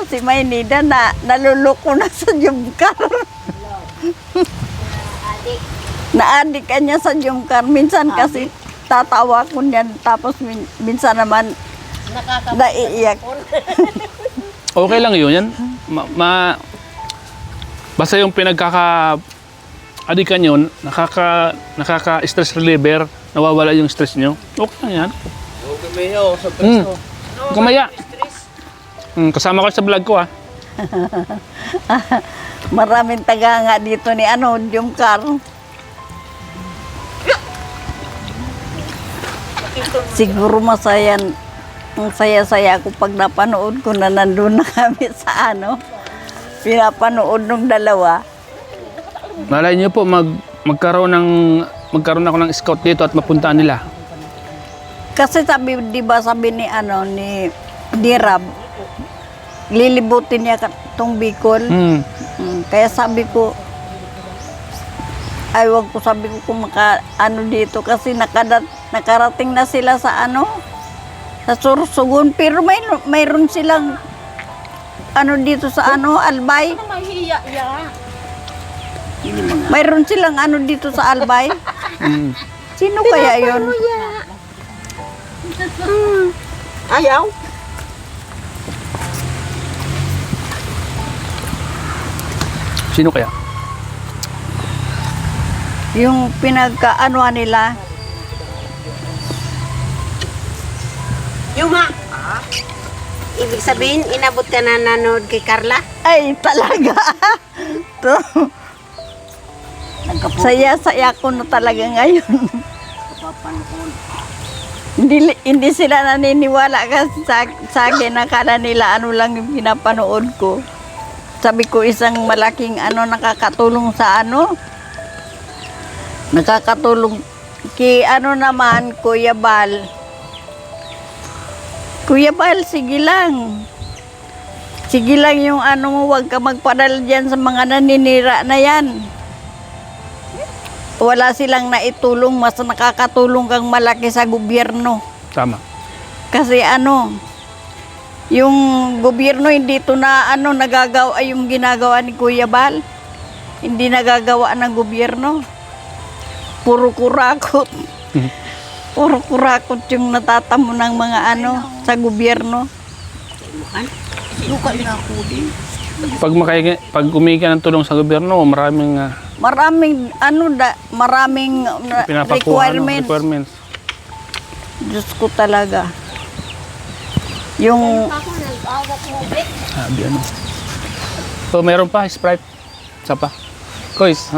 si Maynida na naluloko na sa Jumcar. Naadik ka niya sa Jumcar. Minsan kasi tatawa ko niyan, tapos minsan naman naiiyak. Okay lang yun yan. Basta yung pinagkaka-adikan yun, nakaka-stress reliever, nawawala yung stress nyo. Okay lang yan. Kumayo, sa preso. Kumaya. Kasama ko sa vlog ko Maraming taga nga dito ni Jumcar. Siguro ang saya-saya ako pag napanood ko na nandun na kami sa pinapanood ng dalawa. Malay niyo po magkaroon ako ng scout dito at mapuntaan nila. Kasi sabi ni Dirab, lilibutin niya itong Bicol. Kaya sabi ko, sabi ko kung dito kasi nakarating na sila sa sa Sorsogon, pero mayroon silang dito sa Albay. Mayroon silang dito sa Albay. Sino kaya yun? Ayaw. Sino kaya? Yung pinagkaanuhan nila. Yuma. Ibig sabihin, inabot ka na nanood kay Carla? Ay, talaga. Saya-saya ko na talaga ngayon. Hindi sila naniniwala kasi sa akin. Nakala nila lang yung pinapanood ko. Sabi ko isang malaking nakakatulong sa nakakatulong ki naman Kuya Bal. Kuya Bal, sige lang. Sige lang yung mo, huwag ka magpadala dyan sa mga naninira na yan. Wala silang naitulong, mas nakakatulong kang malaki sa gobyerno. Tama. Kasi yung gobyerno hindi ito na nagagawa yung ginagawa ni Kuya Bal. Hindi nagagawa ng gobyerno. Puro kurakot. Puro kurakot yung natatamo ng mga sa gobyerno. Pag humingi ka ng tulong sa gobyerno, maraming requirements. Diyos ko talaga. Yung So, meron pa, Sprite. Isa pa. Kois,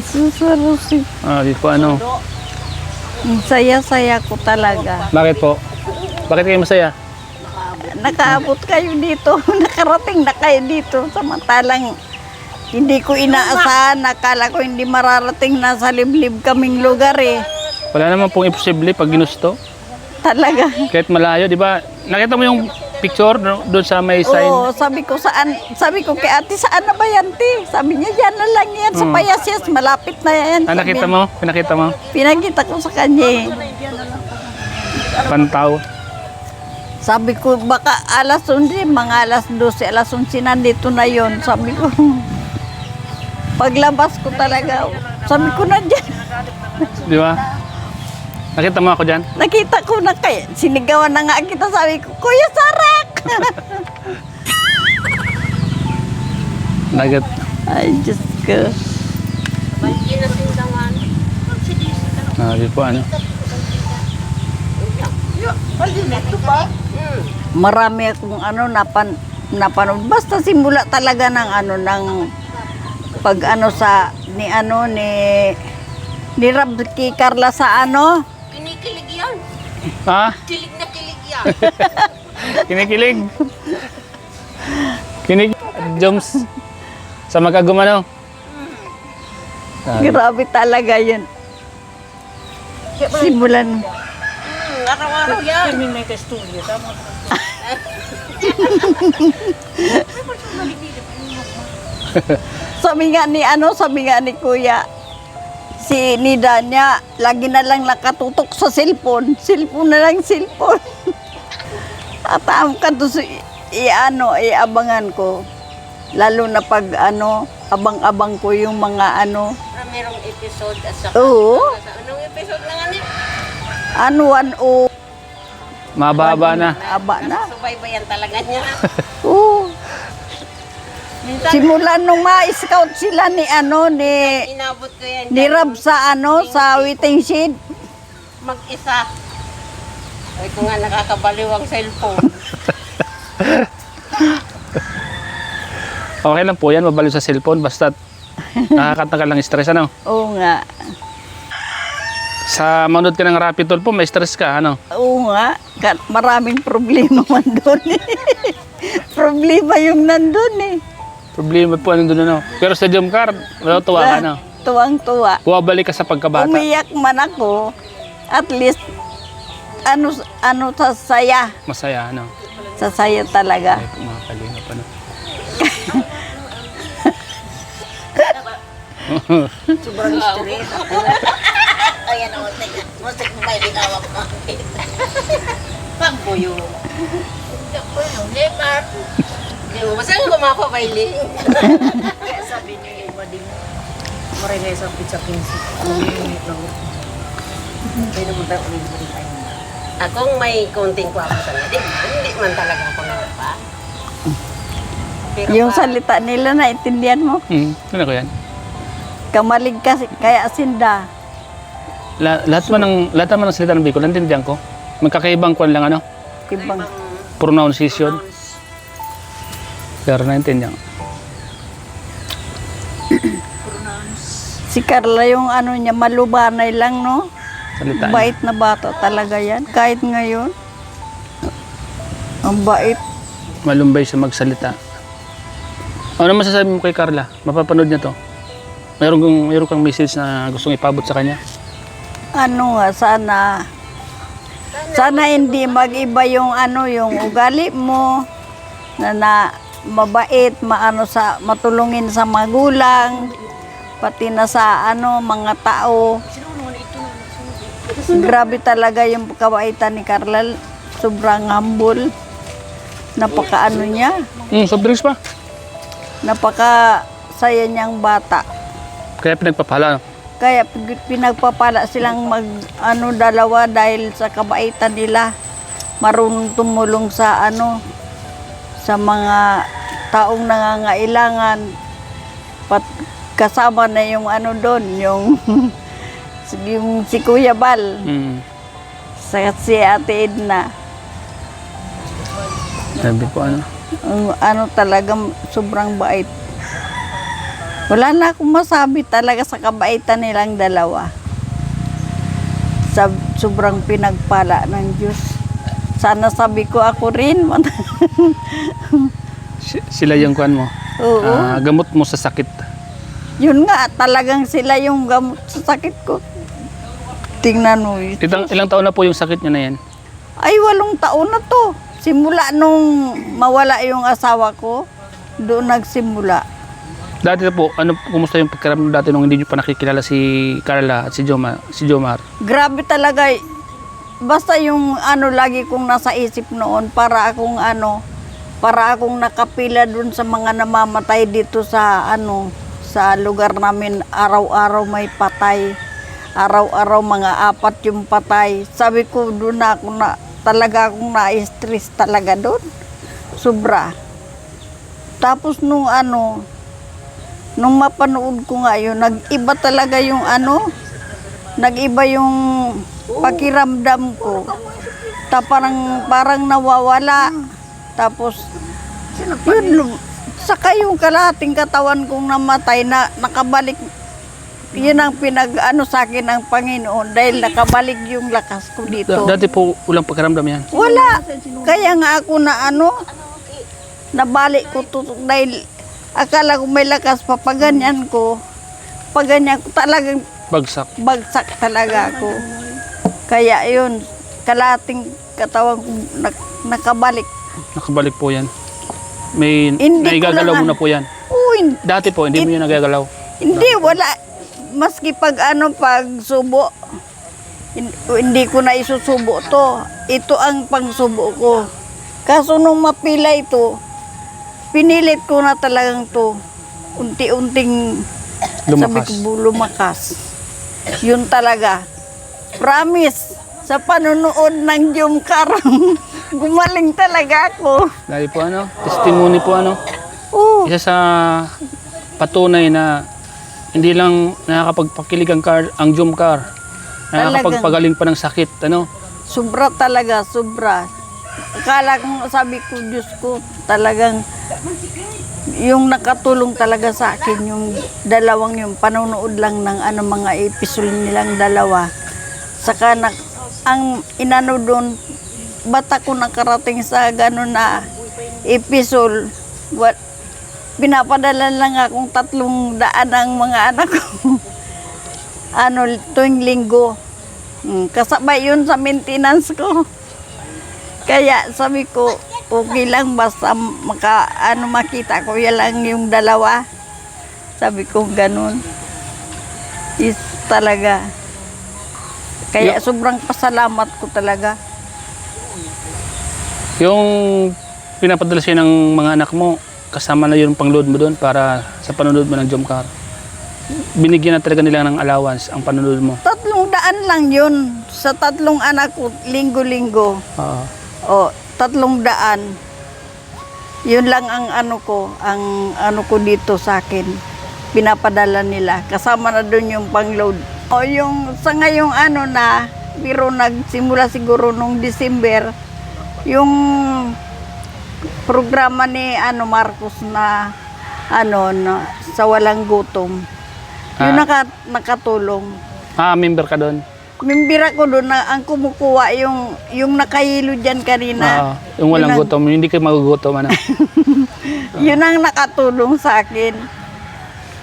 susurusin. di po Saya-saya ko talaga. Bakit po? Bakit kayo masaya? Nakaabot kayo dito. Nakarating na kayo dito. Samantalang hindi ko inaasahan. Nakala ko hindi mararating na sa liblib kaming lugar Wala naman pong imposible pag ginusto. Talaga. Kahit malayo, di ba? Nakita mo yung picture doon sa may sign? Oo, sabi ko kay ate, saan na ba yan, te? Sabi niya, dyan na lang yan sa Payasyas, malapit na yan. Nakita mo? Pinakita mo? Pinakita ko sa kanya Pantaw. Sabi ko, baka alas 11, mga alas 12, alas 11 nandito na yon. Sabi ko, paglabas ko talaga, sabi ko na dyan. Di ba? Nakita mo ako dyan? Nakita ko na kaya, sinigawan na nga kita, sabi ko, Kuya Sarak! Nagat. Ay, Diyos ko. Di po Marami akong napanood. Basta simula talaga ng pag ni Rabki Carla sa Kinikilig yan. Ha? Kilig na kilig yan. Kinikilig. Joms. Sa magkagumano. Grabe talaga yun. Simulan. Araw-araw yan. Sabi nga ni Kuya, Si Nida niya, lagi na lang nakatutok sa cellphone. Cellphone na lang, cellphone. At ka to iabangan ko. Lalo na pag abang-abang ko yung mga Merong episode at saka. Oo. Anong episode na nga niya? 1-0. Mababa na. Aba na. Subaybayan talaga niya. Oo. Simula nung ma-scout sila ni Inabot ko yan. ni Rab sa sa waiting shed. Mag-isa. Ay ko nga nakakabaliw ang cellphone. Okay lang po yan, mabaliw sa cellphone. Basta nakakatagal lang stress, ano? Oo nga. Sa manood ka ng Rapid Tool po, may stress ka, ano? Oo nga. Maraming problema man doon eh. Problema yung nandun eh. Problema po, ano doon, ano? Pero sa jump car, wala tuwa ka, ano? Tuwang-tuwa. Bumabalik ka sa pagkabata. Umiyak man ako. At least, sa saya. Masaya, ano? Sa saya talaga. Ay, mga kalinga pa, no? Sobrang stress ako. Ayan ang musik mo may binawak mo. Pagbuyo. Di mo, masang gumako kay Ling. Kaya sabi niya yung iba din. Maray na isang pizza 15. Pwede mo tayo ulit mo rin tayo. Akong may konting kwapa sa nga. Hindi man talaga ako nagpa. Yung salita nila, naintindihan mo? Ano ko yan? Kamalig kasi, kaya sinda. Lahat naman ng salita ng Bicol, naintindihan ko. Magkakaibang kwan lang, ano? Ibang. Pronunciation. Pero naintindihan ko. Si Carla yung niya, malubanay lang, no? Salita. Bait na bata talaga yan. Kahit ngayon. Ang bait. Malumbay siya magsalita. Ano masasabi mo kay Carla? Mapapanood niya to. Mayroon kang message na gustong ipabot sa kanya? Sana hindi mag-iba yung yung ugali mo na mabait, matulungin sa magulang, pati na sa mga tao. Grabe talaga yung kabaitan ni Carla. Sobrang humble. Napaka niya. Soft drinks pa. Napaka saya niyang bata. Kaya pinagpapala. Kaya pinagpapala silang dalawa dahil sa kabaitan nila. Marunong tumulong sa sa mga taong nangangailangan. Kasama na yung doon, yung si Kuya Bal, sa si Ate Edna. Sabi po Talagang sobrang bait. Wala na akong masabi talaga sa kabaitan nilang dalawa. Sobrang pinagpala ng Diyos. Sana sabi ko ako rin. Sila yung kwan mo. Oo. Gamot mo sa sakit. Yun nga, talagang sila yung gamot sa sakit ko. Tingnan mo. Ilang taon na po yung sakit niya na yan? Ay, 8 taon na to. Simula nung mawala yung asawa ko, doon nagsimula. Dati na po, kumusta yung pagkaramdam dati nung hindi nyo pa nakikilala si Carla at si Jomar? Grabe talaga. Basta yung lagi kong nasa isip noon, para akong nakapila dun sa mga namamatay dito sa sa lugar namin. Araw-araw may patay. Araw-araw mga 4 yung patay. Sabi ko doon talaga akong na-stress talaga doon. Sobra. Tapos nung mapanood ko nga yun, nag-iba talaga yung nag-iba yung pakiramdam ko. Parang nawawala. Tapos, yun, saka yung kalahating katawan kong namatay na nakabalik. Yun ang sa akin ng Panginoon dahil nakabalik yung lakas ko dito. Dati po, walang pakiramdam yan? Wala. Kaya nga ako nabalik ko tutok dahil akala ko may lakas pa. Paganyan ko talagang bagsak talaga ako. Kaya yun, kalahating katawan ko nakabalik. Nakabalik po yan. May Hindi ko naigagalaw lang mo na po yan. Oo, Dati po, hindi mo yun nagagalaw. hindi, wala. maski pag pag subo, hindi ko na isusubo to. Ito ang pangsubo ko. Kaso nung mapila ito, pinilit ko na talagang to. Unti-unting sabi Lumakas. ko, lumakas. Yun talaga. Promise, sa panunood ng Jumcar, gumaling talaga ako. Dahil po testimony po Oh, isa sa patunay na hindi lang nakakapagpakilig ang Jumcar, nakakapagpagaling pa ng sakit, sobra talaga, sobra. Akala ko, sabi ko, Diyos ko, talagang yung nakatulong talaga sa akin, yung dalawang yung panonood lang ng mga episode nilang dalawa. Saka ang inano doon, bata ko nakarating sa gano'n na episode, pinapadala lang akong 300 ang mga anak ko. Tuwing linggo. Kasabay yun sa maintenance ko. Kaya sabi ko, okay lang basta makita ko yan lang yung dalawa. Sabi ko ganun. Is talaga. Kaya sobrang pasalamat ko talaga. Yung pinapadala siya ng mga anak mo, kasama na yung pang-load mo doon para sa panonood mo ng Jumcar. Binigyan na talaga nila ng allowance ang panonood mo. 300 lang yun. Sa 3 anak ko, linggo-linggo. Oo. O, 300. Yun lang ang ang ko dito sa akin. Pinapadala nila. Kasama na doon yung pang-load. O yung sa ngayong pero nagsimula siguro nung December, yung programa ni Marcos na na sa walang gutom. Yung nakatulong. Member ka doon? Mimbira ko doon na ang kumukuha yung nakahilo dyan kanina. Yung walang gutom, hindi ka magugutom. Yun ang nakatulong sa akin.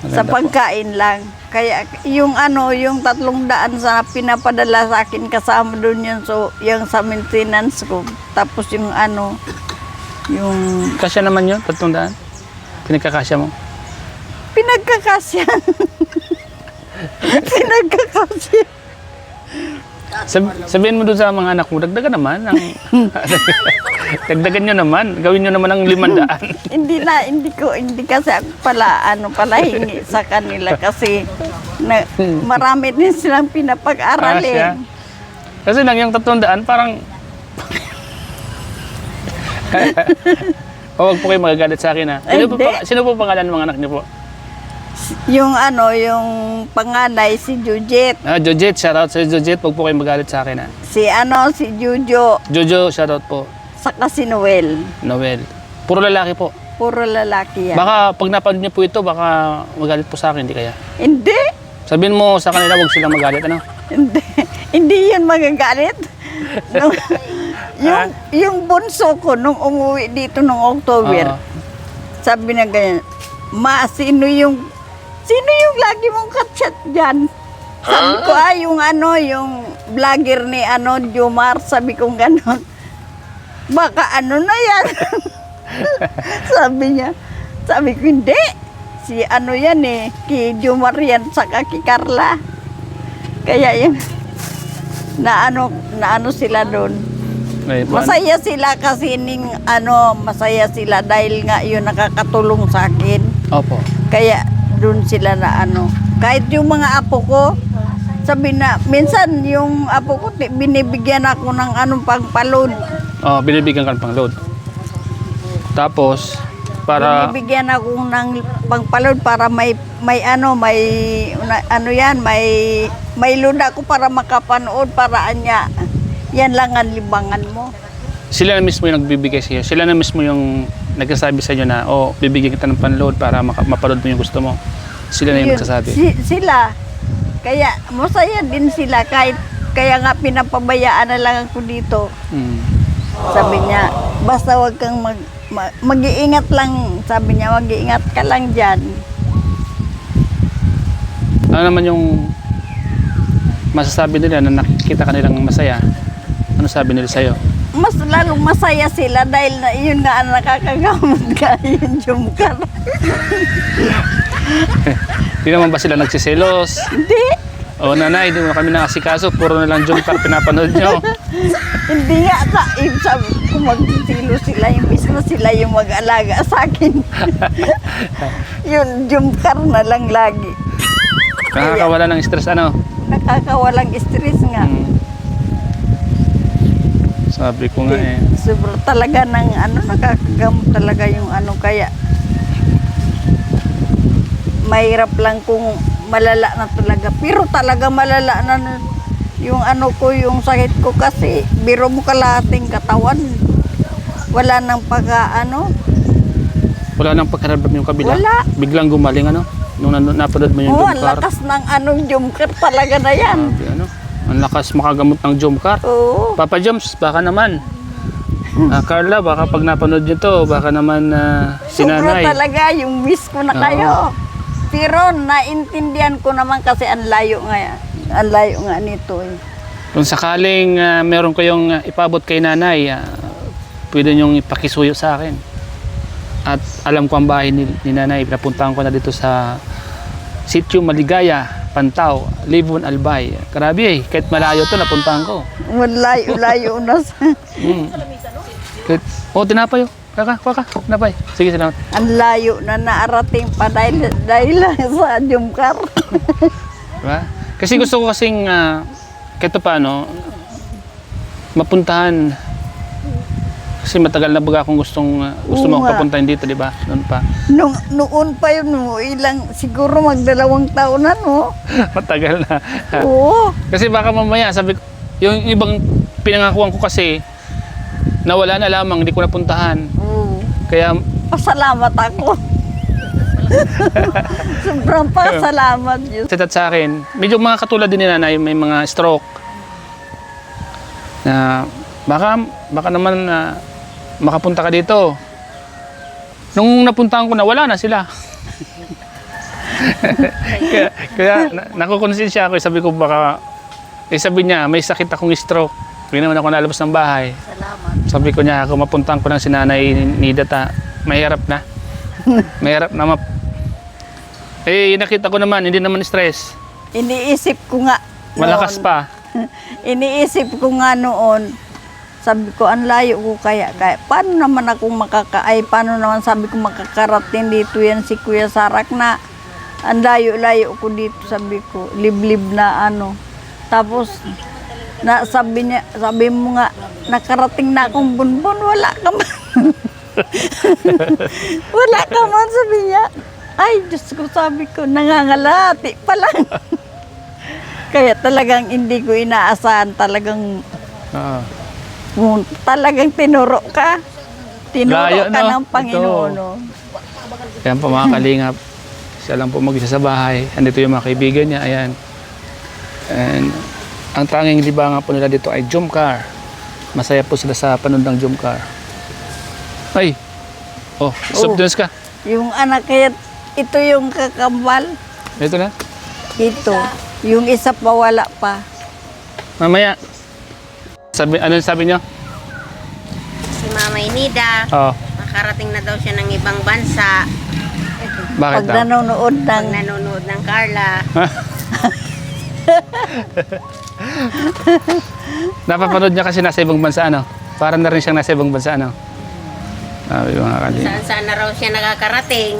Sa pagkain lang. Kaya yung yung 300 sa pinapadala sa akin, kasama doon yun, so yung sa maintenance ko. Tapos yung yung Kasya naman yun, 300? Pinagkakasya mo? pinagkakasya. Pinagkakasya. Sabihin mo doon sa mga anak mo, dagdagan naman. Dagdagan nyo naman. Gawin nyo naman ang 500. Hindi kasi ako pala hingi sa kanila kasi marami din silang pinapag-aralin. Kasi lang yung 300, parang... Huwag po kayo magagalit sa akin, ha? Sino po pangalan ng mga anak niyo po? Yung yung panganay si Jujet. Jojet, shoutout sa Jojet. Huwag po kayo magalit sa akin, ha? Si Jujo. Jojo, shoutout po. Saka si Noel. Noel. Puro lalaki po. Puro lalaki yan. Baka pag napanood niyo po ito, baka magalit po sa akin, hindi kaya? Hindi. Sabihin mo sa kanila, huwag silang magalit, Hindi. Hindi yun magagalit. Yung bunso ko nung umuwi dito nung October, sabi na ganyan, Ma, sino yung lagi mong katchat dyan? Sabi ko, yung vlogger ni Jomar, sabi kong gano'n. Baka na yan. Sabi ko, hindi. Si yan ki Jomar yan, saka ki Carla. Kaya yun, na sila doon. Masaya sila kasi masaya sila dahil nga yun nakakatulong sa akin. Opo. Kaya doon sila na kahit yung mga apo ko, sabi na, minsan yung apo ko, binibigyan ako ng pangpalod. Binibigyan ka ng pang-load. Tapos, para... Binibigyan ako ng pangpalod para may load ako para makapanood, para yan lang ang libangan mo. Sila na mismo yung nagbibigay sa iyo. Sila na mismo yung nagsasabi sa inyo na, bibigyan kita ng panload para mapanood mo yung gusto mo. Sila na yung nagsasabi. Sila. Kaya masaya din sila kaya nga pinapabayaan na lang ako dito. Sabi niya, basta wag kang mag-iingat lang. Sabi niya, mag-iingat ka lang dyan. Ano naman yung masasabi nila na nakikita ka nilang masaya? Ano sabi nila sa'yo? Mas lalong masaya sila dahil yun nga ang nakakagamot ka yung Jumcar. Di naman ba sila nagsiselos? Hindi. O nanay, di mo kami nakasikaso. Puro na lang jump car pinapanood nyo. Hindi nga sabi ko magsisilo sila, yung mismo sila yung mag-alaga sa akin. Yun, jumkar na lang lagi. Nakakawala ng stress ano. Nakakawalang stress nga. Sabi ko nga eh. Sobra talaga ng nakakagamot talaga yung kaya mahirap lang kung malala na talaga. Pero talaga malala na yung yung sakit ko kasi biro mo kalahating katawan. Wala nang Wala nang pagkaramdam yung kabila. Wala. Biglang gumaling ano. Nung napanood mo yung Oo, jump ang car. lakas ng jumkar talaga na yan. Sabi, ano. Ang lakas makagamot ng jump car. Oo. Papa Joms, baka naman. Carla, baka pag napanood nyo to, baka naman si Sobra nanay. talaga yung miss ko na kayo. Pero naintindihan ko naman kasi ang layo nga yan. Ang layo nga nito eh. Kung sakaling meron kayong ipabot kay nanay, pwede nyong ipakisuyo sa akin. At alam ko ang bahay ni nanay. Pinapuntahan ko na dito sa Sitio Maligaya, Pantaw, Libon, Albay. Grabe eh, kahit malayo to napuntahan ko. Layo na sa... Tinapay oh. Kaka, tinapay. Sige, salamat. Ang layo na naarating pa dahil lang sa jumkar. Diba? Kasi gusto ko kasing kahit paano mapuntahan. Kasi matagal na baga akong gusto mo papuntahin dito, di ba? Noon pa. Noon pa yun, siguro mag2 taon na, no? Matagal na. Oo. Kasi baka mamaya, sabi ko, yung ibang pinangakuan ko kasi, nawala na lamang, hindi ko napuntahan. Oo. Kaya, Pasalamat ako. Sobrang pasalamat yun. sa akin, medyo mga katulad din ni nanay, may mga stroke. Na, baka naman makapunta ka dito. Nung napuntahan ko na, wala na sila. kaya nakukonsensya ako, sabi ko baka, sabi niya, may sakit akong stroke. Hindi naman ako nalabas ng bahay. Salamat. Sabi ko niya, kung mapuntahan ko ng si nanay ni Data, mahirap na. Mahirap na nakita ko naman, hindi naman stress. Iniisip ko nga. Malakas noon. pa. Iniisip ko nga noon, sabi ko, ang layo ko kaya paano naman paano naman sabi ko makakarating dito yan si Kuya Sarak na ang layo-layo ko dito, sabi ko, liblib na Tapos, sabi mo nga, nakarating na akong bunbun, wala ka man. Wala ka man, sabi niya. Ay, Diyos ko, sabi ko, nangangalati pa lang. Kaya talagang hindi ko inaasahan, talagang tinuro ka. Tinuro Layo, ka no? ng Panginoon. Ito. No? Ayan po mga kalingap. Siya lang po mag-isa sa bahay. Andito yung mga kaibigan niya. Ayan. And ang tanging libangan po nila dito ay jump car. Masaya po sila sa panood ng jump car. Ay! Soft drinks ka. Yung anak kaya, ito yung kakambal. Ito na. Ito. Yung isa pa wala pa. Mamaya. Ano sabi niyo? Si Mama Inida, makarating na daw siya ng ibang bansa. Bakit Pag daw? nanonood Pag ng... nanonood ng Carla. Napapanood niya kasi nasa ibang bansa, Para na rin siyang nasa ibang bansa, Sabi mga kalingap. Saan-saan na raw siya nakakarating.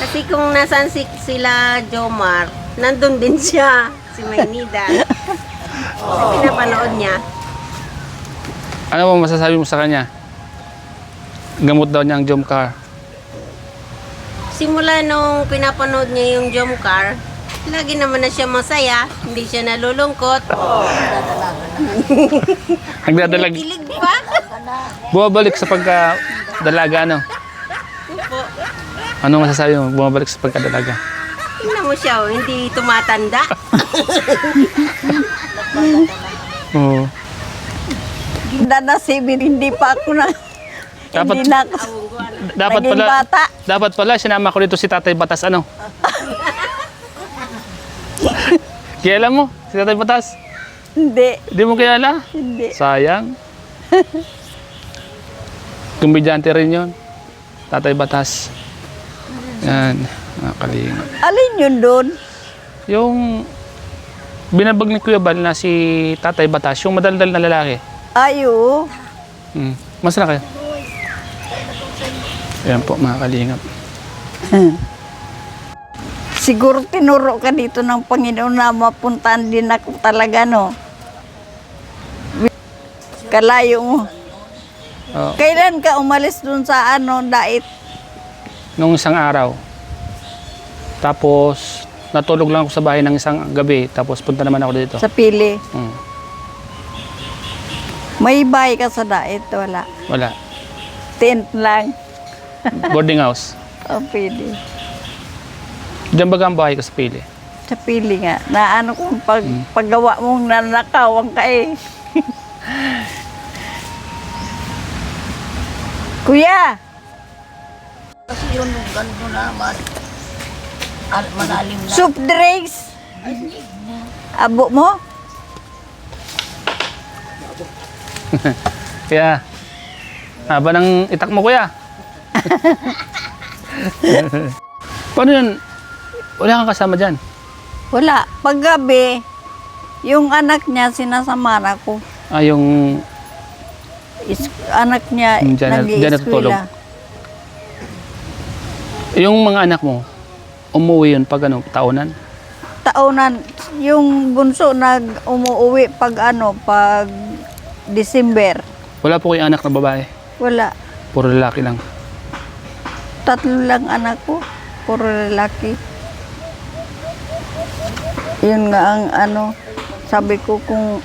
Kasi kung nasaan sila Jomar, nandun din siya, si Maynida. Sa pinapanood niya. Ano mo masasabi mo sa kanya? Gamot daw niya ang jump car. Simula nung pinapanood niya yung Jomcar, lagi naman na siya masaya, hindi siya nalulungkot. Nagdadalag. Kilig pa. Bumabalik sa pagkadalaga, Opo. Ano masasabi mo? Bumabalik sa pagkadalaga. Tingnan mo siya, hindi tumatanda. Oo. Nanasibin, hindi pa ako na... Dapat- hindi na ako Dapat naging pala, bata. dapat pala sinama ko dito si Tatay Batas, Kilala mo si Tatay Batas? Hindi. Hindi mo kilala? Hindi. Sayang. Kumidyante rin yun. Tatay Batas. Yan, mga kalingap. Alin yun doon? Yung binabag ni Kuya Bal na si Tatay Batas, yung madaldal na lalaki. Ay, oo. Mas na kayo. Yan po, mga kalingap. Siguro tinuro ka dito ng Panginoon na mapuntahan din ako talaga, no? Kalayo mo. Oo. Kailan ka umalis dun sa dait? Nung isang araw. Tapos, natulog lang ako sa bahay ng isang gabi. Tapos, punta naman ako dito. Sa Pili. Mm. May bahay ka sa dait? Wala. Wala. Tent lang. Boarding house. O, pwede. Diyan baga ang bahay ko sa Pili. Sa Pili nga. Na kung paggawa mong nanakawan ka eh. Kuya! Kasi yun, ganito naman. At malalim na. Soup drinks! Abo mo? Kaya, haba ng itak mo, kuya. Paano yun? Wala kang kasama dyan. Wala. Paggabi, yung anak niya sinasamahan ako. Yung Anak niya Diyan natutulog. nag-i-eskwela. Yung mga anak mo, umuwi yun pag taonan? Taonan, yung bunso umuwi pag pag December. Wala po kayong anak na babae. Wala. Puro lalaki lang. 3 lang anak ko. Puro lalaki. Yun nga ang sabi ko kung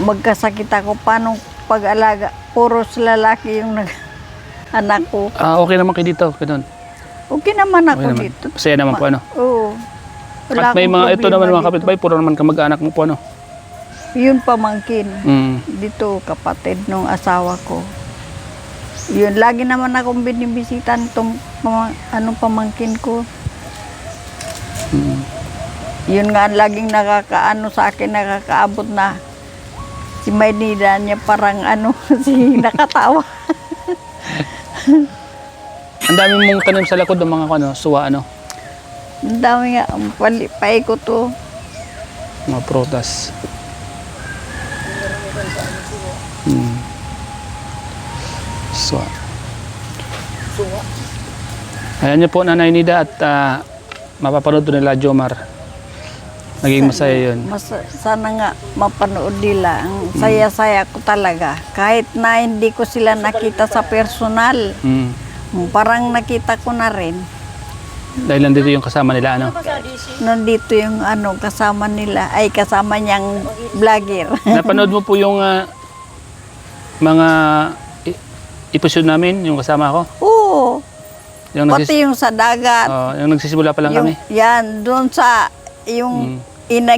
magkasakit ako, paano pag-alaga? Puro lalaki yung anak ko. Okay naman kayo dito, ganun. Okay naman ako Okay naman. dito. Masaya naman po, Oo. At may akong mga, ito problema naman mga dito. kapitbahay, puro naman kamag-anak mo po, Yun pamangkin. Dito, Kapatid nung asawa ko. Yun, lagi naman akong binibisitan itong pamangkin ko. Yun nga, laging sa akin, nakakaabot na si Maynida niya parang si nakatawa. Ang dami mong tanim sa likod ng mga suwa, Ang dami nga, paikot to. mga prutas. Suwa. Ayan niyo po, Nanay Nida, at mapapanood to nila Jomar. Naging masaya yun. Sana nga mapanood nila. Ang saya-saya ko talaga. Kahit na hindi ko sila nakita sa personal. Parang nakita ko na rin. Dahil nandito yung kasama nila, Nandito yung kasama nila. Ay, kasama niyang vlogger. Napanood mo po yung mga episode namin, yung kasama ko? Oo. Yung Pati yung sa dagat. yung nagsisimula pa lang kami. Yan, doon sa yung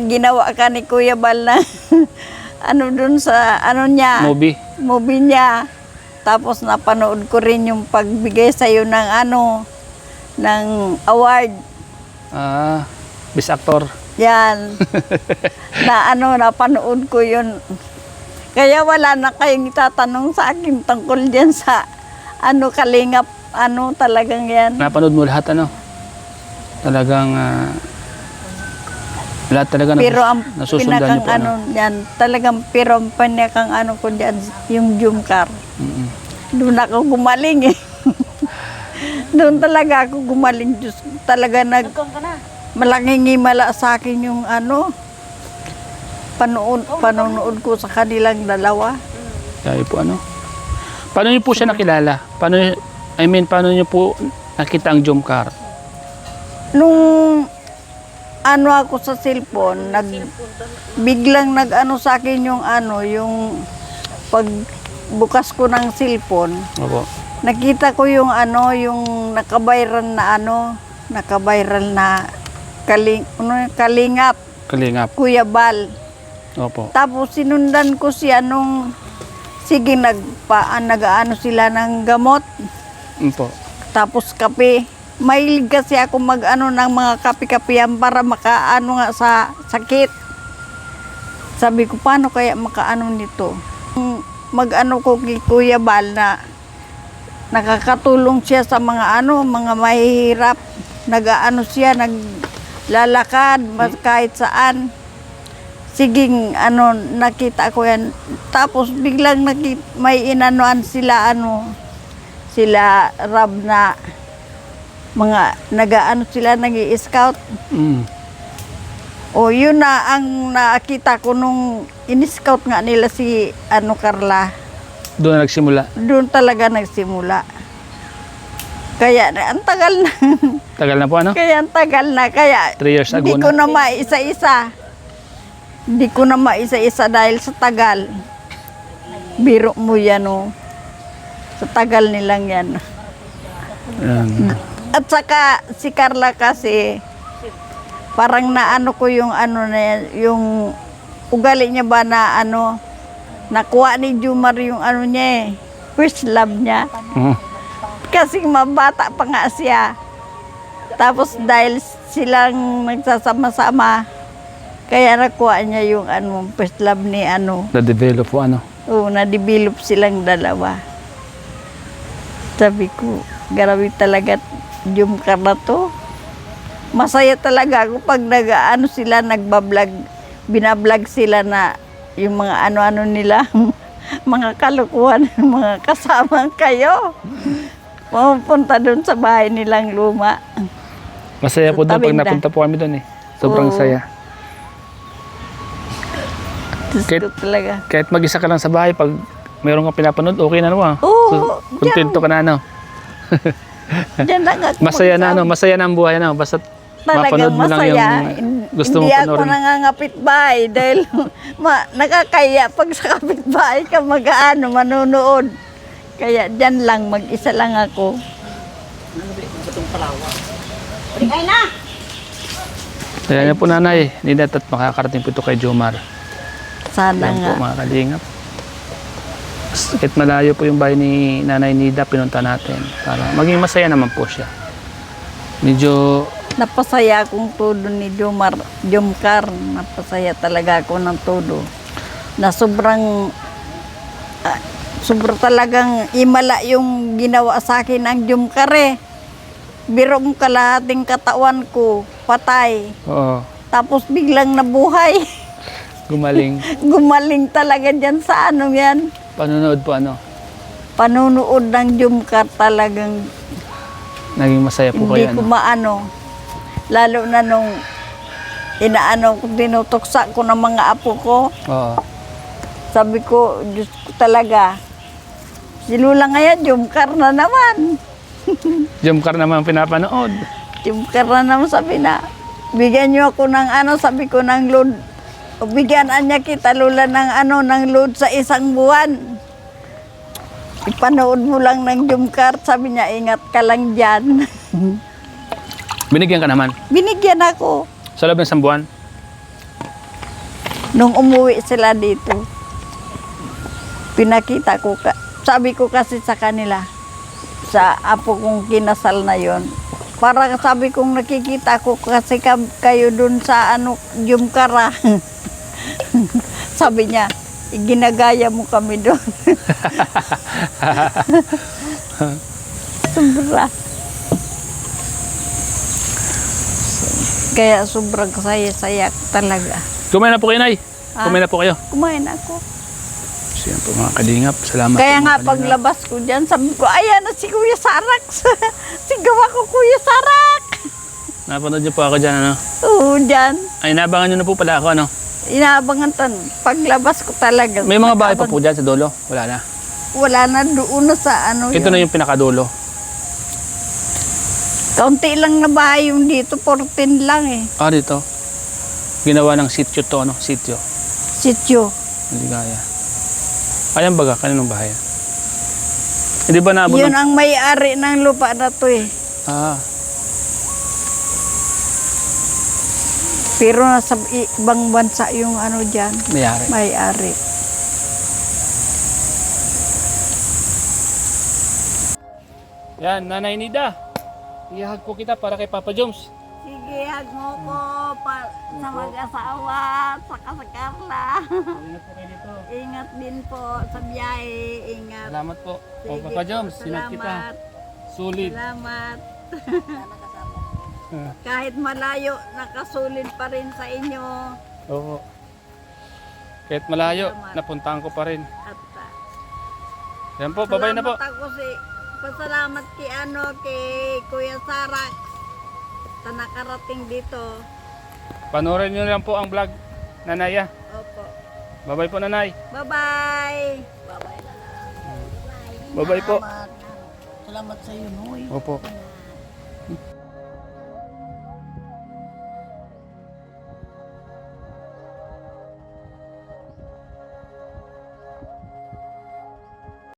ginawa ka ni Kuya Bal na doon sa niya. Movie niya. Tapos napanood ko rin yung pagbigay sa'yo ng ng award. Best actor. Yan. Napanood ko yun. Kaya wala na kayong itatanong sa akin tungkol dyan sa kalingap, talagang yan. Napanood mo lahat, Talagang lahat talaga Pero ang nasusundan niyo po, yan, talagang pero ang pinakang ko dyan, yung Jumcar. Doon ako gumaling eh. Doon talaga ako gumaling. Diyos, talaga malaking himala sa akin yung panonood ko sa kanilang dalawa. Kaya po, Paano niyo po siya nakilala? Paano niyo po nakita ang Jomcar? Nung ako sa cellphone, biglang sa akin yung yung pagbukas ko ng cellphone. Opo. Nakita ko yung yung nakaviral na kalingap, Kalingap. Kuya Bal. Opo. Tapos sinundan ko siya nung sige nag-aano sila ng gamot. Opo. Tapos kape. Mahilig kasi ako ng mga kape-kapehan para makaano nga sa sakit. Sabi ko, paano kaya makaano nito? Mag-ano ko kay Kuya Bal na nakakatulong siya sa mga mga mahihirap. Siya, naglalakad kahit saan. Siging nakita ko yan. Tapos biglang may inanuan sila sila Rab na mga sila nag-i-scout. O yun na ang nakita ko nung in-scout nga nila si Carla. Doon na nagsimula. Doon talaga nagsimula. Kaya ang tagal na. Tagal na po ano? Kaya ang tagal na. Kaya 3 years ago hindi na. ko na maisa-isa. Hindi ko na maisa-isa dahil sa tagal. Biro mo yan Sa tagal nilang yan. Ayan. At saka si Carla kasi parang ko yung na yan, yung ugali niya ba na nakuha ni Jomar yung niya first love niya. Kasi mabata pa nga siya. Tapos dahil silang nagsasama-sama, kaya nakuha niya yung first love ni Na-develop po Oo, na-develop silang dalawa. Sabi ko, grabe talaga yung na to. Masaya talaga ako pag sila nagbablog, binablog sila na yung mga nila, mga kalukuhan, mga kasama kayo. Pumunta doon sa bahay nilang luma. Masaya po Sa doon pag Tabinda. napunta po kami doon Sobrang Oo. saya. Gusto talaga. Kahit mag-isa ka lang sa bahay, pag mayroon kang pinapanood, okay na naman. Oo, Kontento ka na Diyan lang ako. Masaya na masaya na ang buhay Basta Talagang mapanood mo lang masaya. yung gusto mo Hindi ako panoorin. nangangapit bahay dahil nakakaya pag sa kapitbahay ka manonood. Kaya dyan lang, mag-isa lang ako. Kaya niya po nanay, Nida, at makakarating po ito kay Jomar. Sana Yan nga. po mga kalingap. Kahit malayo po yung bahay ni Nanay Nida, pinunta natin. Para maging masaya naman po siya. Medyo Napasaya akong todo ni Jomcar. Napasaya talaga ako ng todo. Na sobrang talagang imala yung ginawa sa akin ng Jomcar Biro mo kalahating katawan ko, patay. oo, Tapos biglang nabuhay. gumaling. Gumaling talaga dyan sa yan. Panonood po Panunood ng Jomcar talagang naging masaya po hindi kayo. ko lalo na nung tinutuksa ko ng mga apo ko. Oo. Sabi ko, Diyos ko talaga, si Lula ngayon, Jomcar na naman. Jomcar naman pinapanood. Jomcar na naman, sabi na, bigyan niyo ako ng sabi ko ng load. O bigyan niya kita, Lula, ng load sa isang buwan. Ipanood mo lang ng Jomcar, sabi niya, ingat ka lang dyan. Binigyan ka naman. Binigyan ako. Sa loob ng isang buwan. Nung umuwi sila dito, pinakita ko, sabi ko kasi sa kanila, sa apo kong kinasal na yon, para sabi kong nakikita ko kasi kayo dun sa Jomcar. Sabi niya, ginagaya mo kami doon. Sobra. Kaya sobrang saya-saya talaga. Kumain na po kayo, Nay. Kumain na po kayo. Kumain ako. So yan po mga kalingap. Salamat Kaya po, nga mga kalingap. paglabas ko dyan, sabi ko, ayan na si Kuya Sarak. Sigaw ako, Kuya Sarak. Napanood niyo po ako dyan, Oo, dyan. Ay, nabangan niyo na po pala ako, Inaabangan paglabas ko talaga. May mga bahay pa po dyan sa dulo? Wala na. Wala na doon na sa Ito na yung pinakadulo. Kaunti lang na bahay yung dito, 14 lang Dito. Ginawa ng sityo to, Sityo. Sityo. Hindi kaya. Ayan baga, kaninong bahay? Hindi ba naabot Yun ang may-ari ng lupa na to Pero nasa ibang bansa yung dyan, mayari. may-ari. Yan, Nanay Nida. Ihahag po kita para kay Papa Joms. Sige, hag mo ko sa mag-asawa, saka sa Carla. Ingat po kayo dito. Ingat din po sa biyahe. Ingat. Salamat po. O, Sige Papa po, Joms, sinat kita. salamat. Sulit. Salamat. Sana kasama mo. Kahit malayo, nakasulit pa rin sa inyo. Oo. Kahit malayo, Salamat. napuntahan ko pa rin. At Yan po, babay na po. salamat ako pasalamat kay Kuya Sarak sa nakarating dito. Panoorin nyo lang po ang vlog, Nanay. Opo. Babay po, Nanay. Bye-bye. Babay na lang. Babay po. Salamat. Salamat sa iyo, Noy. Opo.